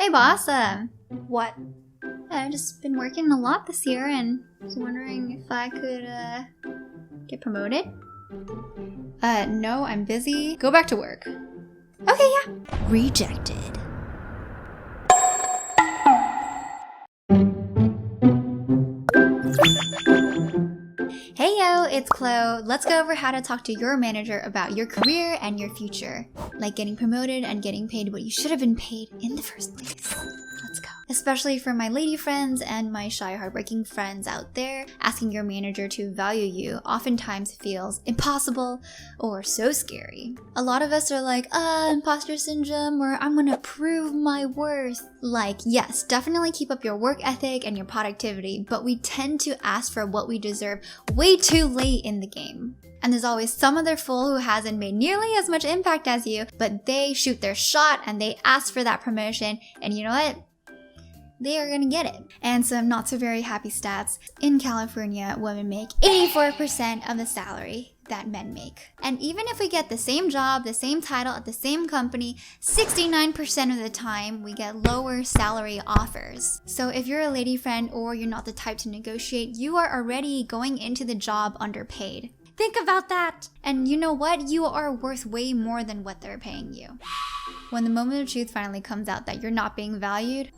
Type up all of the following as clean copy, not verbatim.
Hey boss, what? I've just been working a lot this year and was wondering if I could, get promoted? No, I'm busy. Go back to work. Okay, yeah. Rejected. Hey yo, it's Chloe. Let's go over how to talk to your manager about your career and your future. Like getting promoted and getting paid what you should have been paid in the first place. Let's go. Especially for my lady friends and my shy, hardworking friends out there, asking your manager to value you oftentimes feels impossible or so scary. A lot of us are like, imposter syndrome, or I'm gonna prove my worth. Like, yes, definitely keep up your work ethic and your productivity, but we tend to ask for what we deserve way too late in the game. And there's always some other fool who hasn't made nearly as much impact as you, but they shoot their shot and they ask for that promotion, and you know what? They are gonna get it. And some not so very happy stats. In California, women make 84% of the salary that men make. And even if we get the same job, the same title at the same company, 69% of the time we get lower salary offers. So if you're a lady friend or you're not the type to negotiate, you are already going into the job underpaid. Think about that! And you know what? You are worth way more than what they're paying you. When the moment of truth finally comes out that you're not being valued,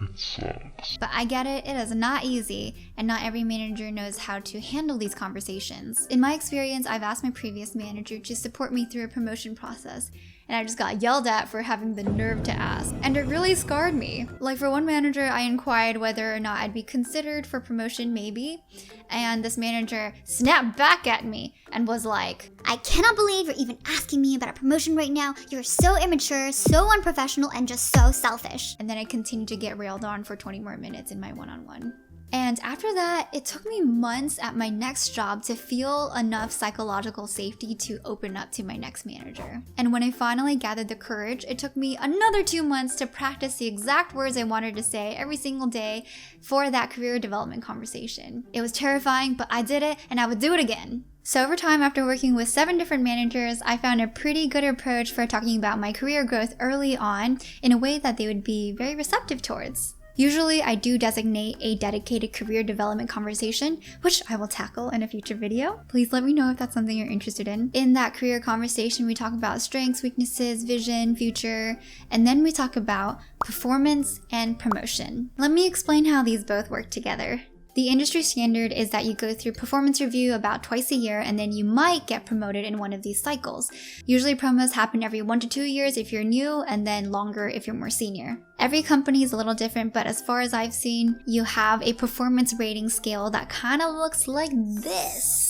it sucks. But I get it, it is not easy, and not every manager knows how to handle these conversations. In my experience, I've asked my previous manager to support me through a promotion process, and I just got yelled at for having the nerve to ask. And it really scarred me. Like for one manager, I inquired whether or not I'd be considered for promotion maybe, and this manager snapped back at me and was like, I cannot believe you're even asking me about a promotion right now. You're so immature, so unprofessional, and just so selfish. And then I continued to get railed on for 20 more minutes in my one-on-one. And after that, it took me months at my next job to feel enough psychological safety to open up to my next manager. And when I finally gathered the courage, it took me another 2 months to practice the exact words I wanted to say every single day for that career development conversation. It was terrifying, but I did it, and I would do it again. So over time, after working with 7 different managers, I found a pretty good approach for talking about my career growth early on in a way that they would be very receptive towards. Usually, I do designate a dedicated career development conversation, which I will tackle in a future video. Please let me know if that's something you're interested in. In that career conversation, we talk about strengths, weaknesses, vision, future, and then we talk about performance and promotion. Let me explain how these both work together. The industry standard is that you go through performance review about twice a year, and then you might get promoted in one of these cycles. Usually promos happen every 1 to 2 years if you're new, and then longer if you're more senior. Every company is a little different, but as far as I've seen, you have a performance rating scale that kind of looks like this.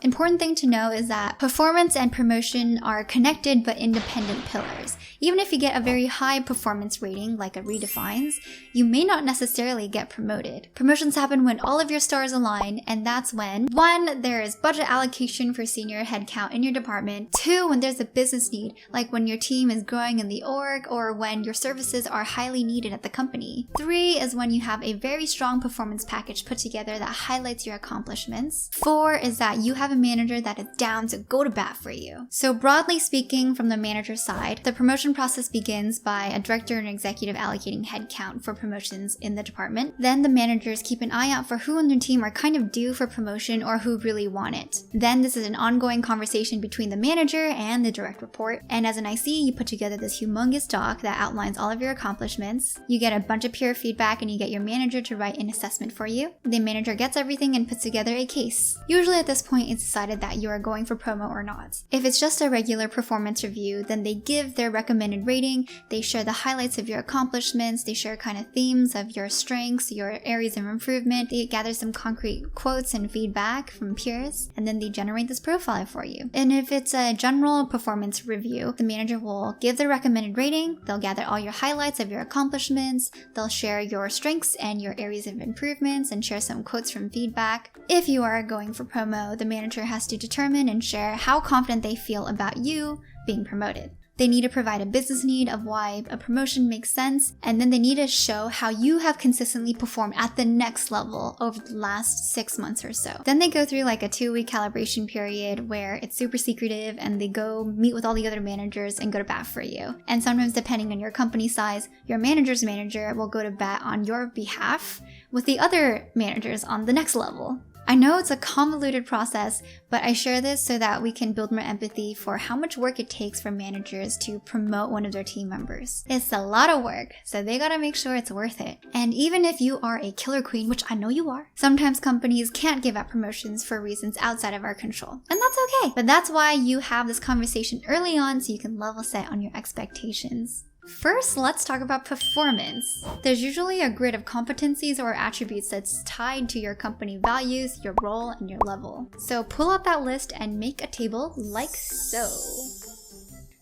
Important thing to know is that performance and promotion are connected but independent pillars. Even if you get a very high performance rating, like a Redefines, you may not necessarily get promoted. Promotions happen when all of your stars align, and that's when 1. There is budget allocation for senior headcount in your department. 2. When there's a business need, like when your team is growing in the org or when your services are highly needed at the company. 3 is when you have a very strong performance package put together that highlights your accomplishments. 4 is that you have a manager that is down to go to bat for you. So broadly speaking, from the manager side, the promotion process begins by a director and executive allocating headcount for promotions in the department. Then the managers keep an eye out for who on their team are kind of due for promotion or who really want it. Then this is an ongoing conversation between the manager and the direct report. And as an IC, you put together this humongous doc that outlines all of your accomplishments. You get a bunch of peer feedback and you get your manager to write an assessment for you. The manager gets everything and puts together a case. Usually at this point, it's decided that you are going for promo or not. If it's just a regular performance review, then they give their recommended rating, they share the highlights of your accomplishments, they share kind of themes of your strengths, your areas of improvement, they gather some concrete quotes and feedback from peers, and then they generate this profile for you. And if it's a general performance review, the manager will give the recommended rating, they'll gather all your highlights of your accomplishments, they'll share your strengths and your areas of improvements and share some quotes from feedback. If you are going for promo, the manager has to determine and share how confident they feel about you being promoted. They need to provide a business need of why a promotion makes sense, and then they need to show how you have consistently performed at the next level over the last 6 months or so. Then they go through like a 2-week calibration period where it's super secretive and they go meet with all the other managers and go to bat for you. And sometimes, depending on your company size, your manager's manager will go to bat on your behalf with the other managers on the next level. I know it's a convoluted process, but I share this so that we can build more empathy for how much work it takes for managers to promote one of their team members. It's a lot of work, so they gotta make sure it's worth it. And even if you are a killer queen, which I know you are, sometimes companies can't give out promotions for reasons outside of our control. And that's okay. But that's why you have this conversation early on so you can level set on your expectations. First, let's talk about performance. There's usually a grid of competencies or attributes that's tied to your company values, your role, and your level. So pull out that list and make a table like so.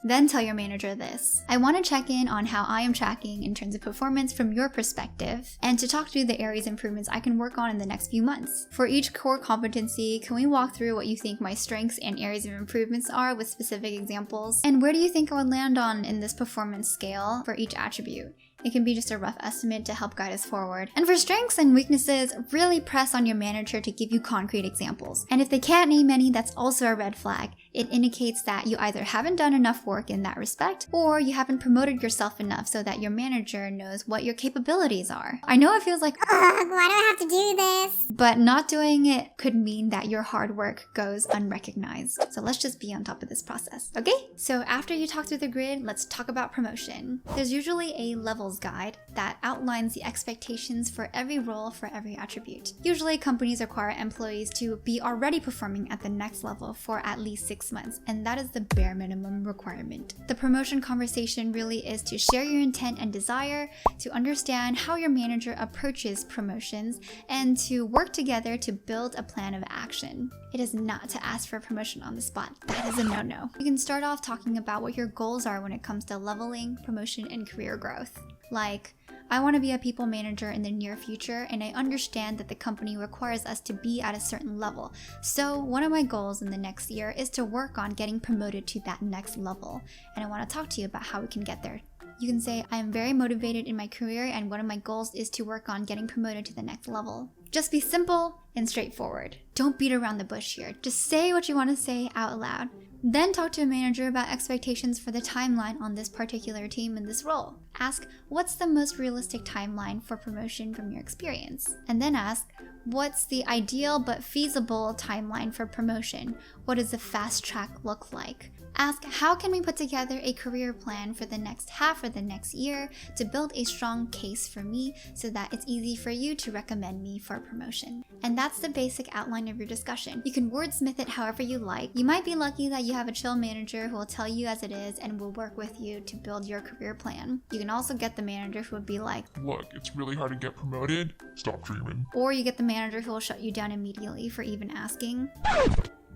Then tell your manager this: I want to check in on how I am tracking in terms of performance from your perspective, and to talk through the areas of improvements I can work on in the next few months. For each core competency, can we walk through what you think my strengths and areas of improvements are with specific examples? And where do you think I would land on in this performance scale for each attribute? It can be just a rough estimate to help guide us forward. And for strengths and weaknesses, really press on your manager to give you concrete examples. And if they can't name any, that's also a red flag. It indicates that you either haven't done enough work in that respect, or you haven't promoted yourself enough so that your manager knows what your capabilities are. I know it feels like, ugh, why do I have to do this? But not doing it could mean that your hard work goes unrecognized. So let's just be on top of this process, okay? So after you talk through the grid, let's talk about promotion. There's usually a levels guide that outlines the expectations for every role for every attribute. Usually companies require employees to be already performing at the next level for at least 6 months, and that is the bare minimum requirement. The promotion conversation really is to share your intent and desire, to understand how your manager approaches promotions, and to work together to build a plan of action. It is not to ask for a promotion on the spot. That is a no-no. You can start off talking about what your goals are when it comes to leveling, promotion, and career growth. Like, I want to be a people manager in the near future, and I understand that the company requires us to be at a certain level. So one of my goals in the next year is to work on getting promoted to that next level, and I want to talk to you about how we can get there. You can say, I am very motivated in my career, and one of my goals is to work on getting promoted to the next level. Just be simple and straightforward. Don't beat around the bush here. Just say what you want to say out loud. Then talk to a manager about expectations for the timeline on this particular team in this role. Ask, what's the most realistic timeline for promotion from your experience? And then ask, what's the ideal but feasible timeline for promotion? What does the fast track look like? Ask, how can we put together a career plan for the next half or the next year to build a strong case for me so that it's easy for you to recommend me for a promotion? And that's the basic outline of your discussion. You can wordsmith it however you like. You might be lucky that you have a chill manager who will tell you as it is and will work with you to build your career plan. You can also get the manager who would be like, look, it's really hard to get promoted. Stop dreaming. Or you get the manager who will shut you down immediately for even asking.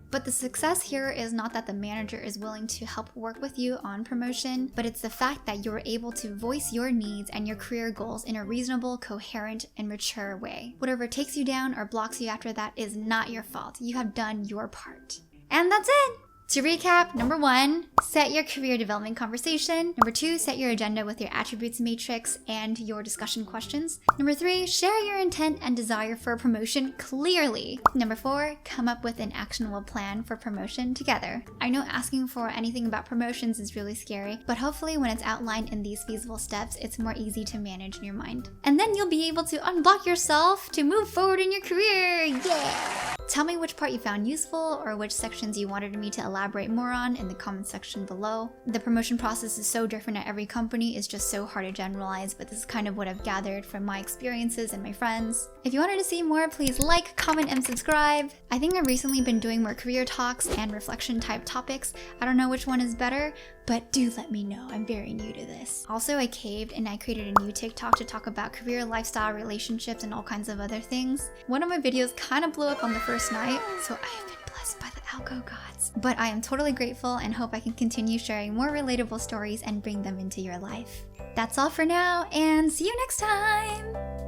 But the success here is not that the manager is willing to help work with you on promotion, but it's the fact that you're able to voice your needs and your career goals in a reasonable, coherent, and mature way. Whatever takes you down or blocks you after that is not your fault. You have done your part. And that's it! To recap, number 1, set your career development conversation. Number 2, set your agenda with your attributes matrix and your discussion questions. Number 3, share your intent and desire for a promotion clearly. Number 4, come up with an actionable plan for promotion together. I know asking for anything about promotions is really scary, but hopefully when it's outlined in these feasible steps, it's more easy to manage in your mind. And then you'll be able to unblock yourself to move forward in your career. Yeah! Tell me which part you found useful or which sections you wanted me to elaborate more on in the comment section below. The promotion process is so different at every company, it's just so hard to generalize, but this is kind of what I've gathered from my experiences and my friends. If you wanted to see more, please like, comment, and subscribe. I think I've recently been doing more career talks and reflection type topics. I don't know which one is better, but do let me know. I'm very new to this. Also, I caved and I created a new TikTok to talk about career, lifestyle, relationships, and all kinds of other things. One of my videos kind of blew up on the first night, so I have been blessed by the algo gods. But I am totally grateful and hope I can continue sharing more relatable stories and bring them into your life. That's all for now, and see you next time!